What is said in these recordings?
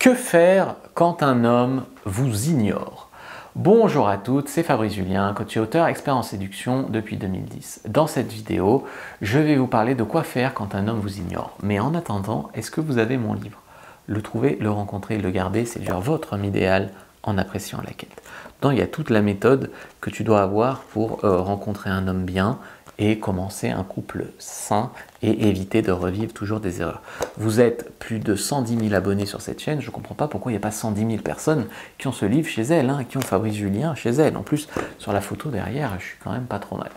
Que faire quand un homme vous ignore? Bonjour à toutes, c'est Fabrice Julien, coach et auteur, expert en séduction depuis 2010. Dans cette vidéo, je vais vous parler de quoi faire quand un homme vous ignore. Mais en attendant, est-ce que vous avez mon livre? Le trouver, le rencontrer, le garder, séduire votre homme idéal en appréciant la quête. Dedans, il y a toute la méthode que tu dois avoir pour rencontrer un homme bien et commencer un couple sain et éviter de revivre toujours des erreurs. Vous êtes plus de 110 000 abonnés sur cette chaîne, je ne comprends pas pourquoi il n'y a pas 110 000 personnes qui ont ce livre chez elles, qui ont Fabrice Julien chez elles. En plus, sur la photo derrière, je suis quand même pas trop mal.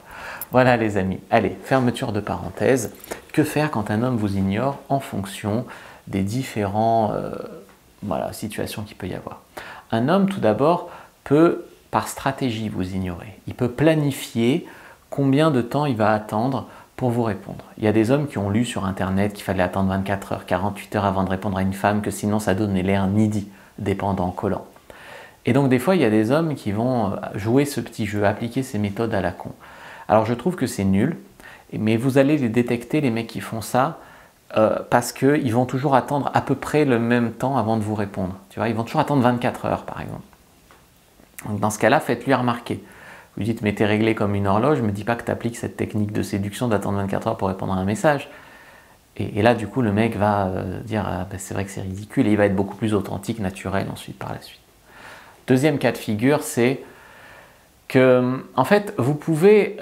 Voilà les amis, allez, fermeture de parenthèse. Que faire quand un homme vous ignore en fonction des différentes situations qu'il peut y avoir? Un homme, tout d'abord, peut, par stratégie, vous ignorer. Il peut planifier combien de temps il va attendre pour vous répondre. Il y a des hommes qui ont lu sur internet qu'il fallait attendre 24 heures, 48 heures avant de répondre à une femme, que sinon ça donnait l'air needy, dépendant, collant. Et donc des fois il y a des hommes qui vont jouer ce petit jeu, appliquer ces méthodes à la con. Alors je trouve que c'est nul, mais vous allez les détecter, les mecs qui font ça, parce qu'ils vont toujours attendre à peu près le même temps avant de vous répondre. Tu vois, ils vont toujours attendre 24 heures par exemple. Donc dans ce cas-là, faites-lui remarquer. Vous dites, mais t'es réglé comme une horloge, ne me dis pas que tu appliques cette technique de séduction d'attendre 24 heures pour répondre à un message. Et là, du coup, le mec va dire, ah, ben, c'est vrai que c'est ridicule, et il va être beaucoup plus authentique, naturel ensuite par la suite. Deuxième cas de figure, c'est que, en fait, vous pouvez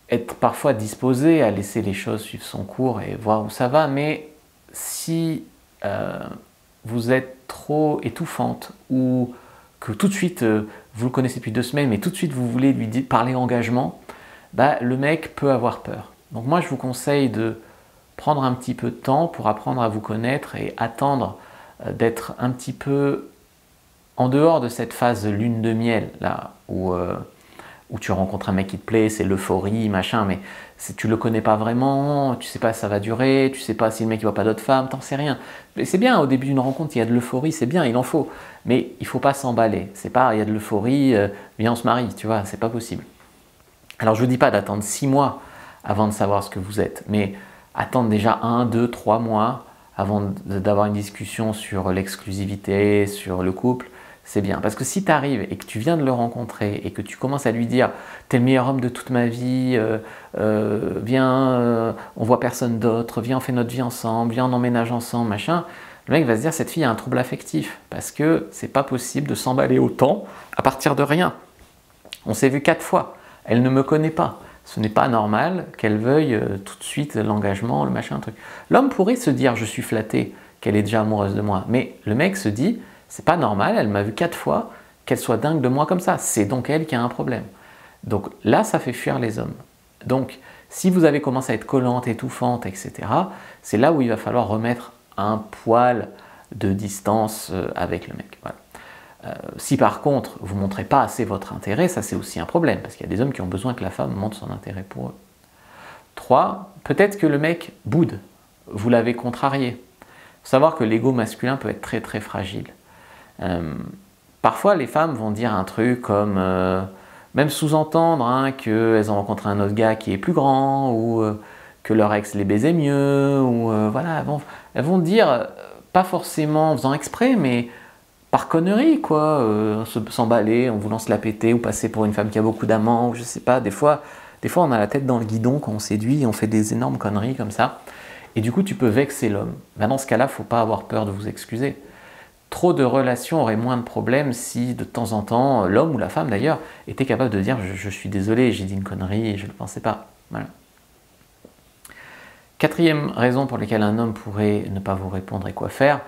être parfois disposé à laisser les choses suivre son cours et voir où ça va, mais si vous êtes trop étouffante ou que tout de suite, vous le connaissez depuis 2 semaines, mais tout de suite vous voulez lui parler engagement, bah, le mec peut avoir peur. Donc moi je vous conseille de prendre un petit peu de temps pour apprendre à vous connaître et attendre d'être un petit peu en dehors de cette phase lune de miel, là, où tu rencontres un mec qui te plaît, c'est l'euphorie, machin, mais tu le connais pas vraiment, tu sais pas si ça va durer, tu sais pas si le mec il voit pas d'autres femmes, t'en sais rien. C'est bien, au début d'une rencontre, il y a de l'euphorie, c'est bien, il en faut, mais il faut pas s'emballer. C'est pas, il y a de l'euphorie, viens on se marie, tu vois, c'est pas possible. Alors je vous dis pas d'attendre 6 mois avant de savoir ce que vous êtes, mais attendre déjà 1, 2, 3 mois avant d'avoir une discussion sur l'exclusivité, sur le couple. C'est bien, parce que si tu arrives et que tu viens de le rencontrer et que tu commences à lui dire « t'es le meilleur homme de toute ma vie, viens, on voit personne d'autre, viens on fait notre vie ensemble, viens on emménage ensemble, machin », le mec va se dire « cette fille a un trouble affectif » parce que c'est pas possible de s'emballer autant à partir de rien. On s'est vu 4 fois, elle ne me connaît pas. Ce n'est pas normal qu'elle veuille tout de suite l'engagement, le machin, le truc. L'homme pourrait se dire « je suis flatté qu'elle est déjà amoureuse de moi », mais le mec se dit « c'est pas normal, elle m'a vu 4 fois, qu'elle soit dingue de moi comme ça, c'est donc elle qui a un problème ». Donc là, ça fait fuir les hommes. Donc, si vous avez commencé à être collante, étouffante, etc., c'est là où il va falloir remettre un poil de distance avec le mec. Voilà. Si par contre, vous ne montrez pas assez votre intérêt, ça c'est aussi un problème, parce qu'il y a des hommes qui ont besoin que la femme montre son intérêt pour eux. 3, peut-être que le mec boude, vous l'avez contrarié. Il faut savoir que l'ego masculin peut être très très fragile. Parfois les femmes vont dire un truc comme même sous-entendre qu'elles ont rencontré un autre gars qui est plus grand ou que leur ex les baisait mieux ou voilà, elles vont dire pas forcément en faisant exprès mais par connerie quoi, s'emballer en voulant se la péter ou passer pour une femme qui a beaucoup d'amants ou je sais pas, des fois on a la tête dans le guidon quand on séduit et on fait des énormes conneries comme ça et du coup tu peux vexer l'homme. Ben, dans ce cas-là, il ne faut pas avoir peur de vous excuser. Trop de relations auraient moins de problèmes si de temps en temps, l'homme ou la femme d'ailleurs, était capable de dire je suis désolé, j'ai dit une connerie et je ne le pensais pas. Voilà. 4e raison pour laquelle un homme pourrait ne pas vous répondre et quoi faire,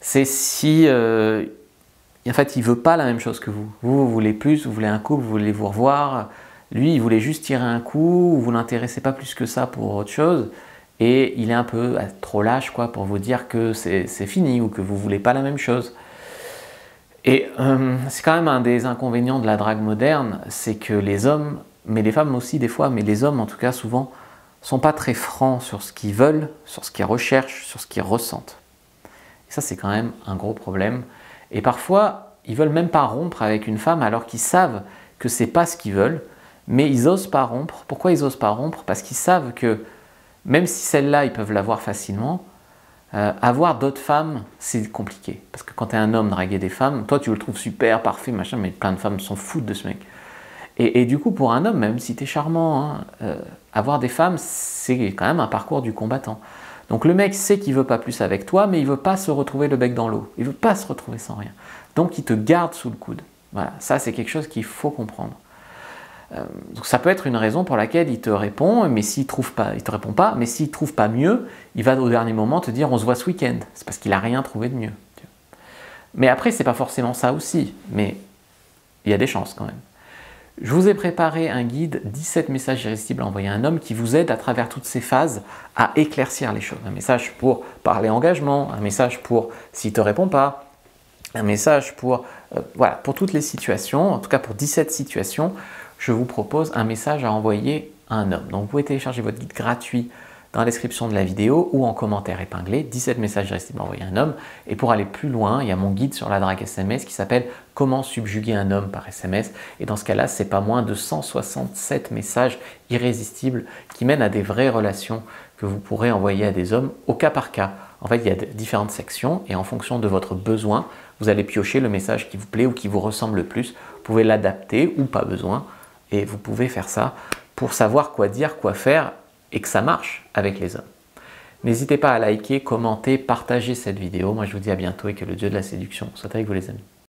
c'est si en fait il ne veut pas la même chose que vous. Vous voulez plus, vous voulez un couple, vous voulez vous revoir. Lui, il voulait juste tirer un coup, vous ne l'intéressez pas plus que ça pour autre chose. Et il est un peu trop lâche quoi, pour vous dire que c'est fini ou que vous ne voulez pas la même chose. Et c'est quand même un des inconvénients de la drague moderne, c'est que les hommes, mais les femmes aussi des fois, mais les hommes en tout cas souvent, ne sont pas très francs sur ce qu'ils veulent, sur ce qu'ils recherchent, sur ce qu'ils ressentent. Et ça c'est quand même un gros problème. Et parfois, ils ne veulent même pas rompre avec une femme alors qu'ils savent que ce n'est pas ce qu'ils veulent, mais ils n'osent pas rompre. Pourquoi ils n'osent pas rompre? Parce qu'ils savent que même si celle-là, ils peuvent l'avoir facilement, Avoir d'autres femmes, c'est compliqué. Parce que quand tu es un homme draguer des femmes, toi tu le trouves super, parfait, machin, mais plein de femmes s'en foutent de ce mec. Et du coup, pour un homme, même si tu es charmant, hein, avoir des femmes, c'est quand même un parcours du combattant. Donc le mec sait qu'il veut pas plus avec toi, mais il veut pas se retrouver le bec dans l'eau. Il veut pas se retrouver sans rien. Donc il te garde sous le coude. Voilà, ça c'est quelque chose qu'il faut comprendre. Donc ça peut être une raison pour laquelle il te répond, mais s'il trouve pas, il te répond pas, mais s'il trouve pas mieux, il va au dernier moment te dire on se voit ce week-end. C'est parce qu'il a rien trouvé de mieux. Mais après c'est pas forcément ça aussi, mais il y a des chances quand même. Je vous ai préparé un guide 17 messages irrésistibles à envoyer à un homme qui vous aide à travers toutes ces phases à éclaircir les choses. Un message pour parler engagement, un message pour s'il ne te répond pas, un message pour, voilà, pour toutes les situations, en tout cas pour 17 situations, je vous propose un message à envoyer à un homme. Donc vous pouvez télécharger votre guide gratuit dans la description de la vidéo ou en commentaire épinglé, 17 messages irrésistibles à envoyer à un homme. Et pour aller plus loin, il y a mon guide sur la drague SMS qui s'appelle « Comment subjuguer un homme par SMS ». Et dans ce cas-là, c'est pas moins de 167 messages irrésistibles qui mènent à des vraies relations que vous pourrez envoyer à des hommes au cas par cas. En fait, il y a différentes sections et en fonction de votre besoin, vous allez piocher le message qui vous plaît ou qui vous ressemble le plus. Vous pouvez l'adapter ou pas besoin et vous pouvez faire ça pour savoir quoi dire, quoi faire et que ça marche avec les hommes. N'hésitez pas à liker, commenter, partager cette vidéo. Moi, je vous dis à bientôt et que le dieu de la séduction soit avec vous les amis.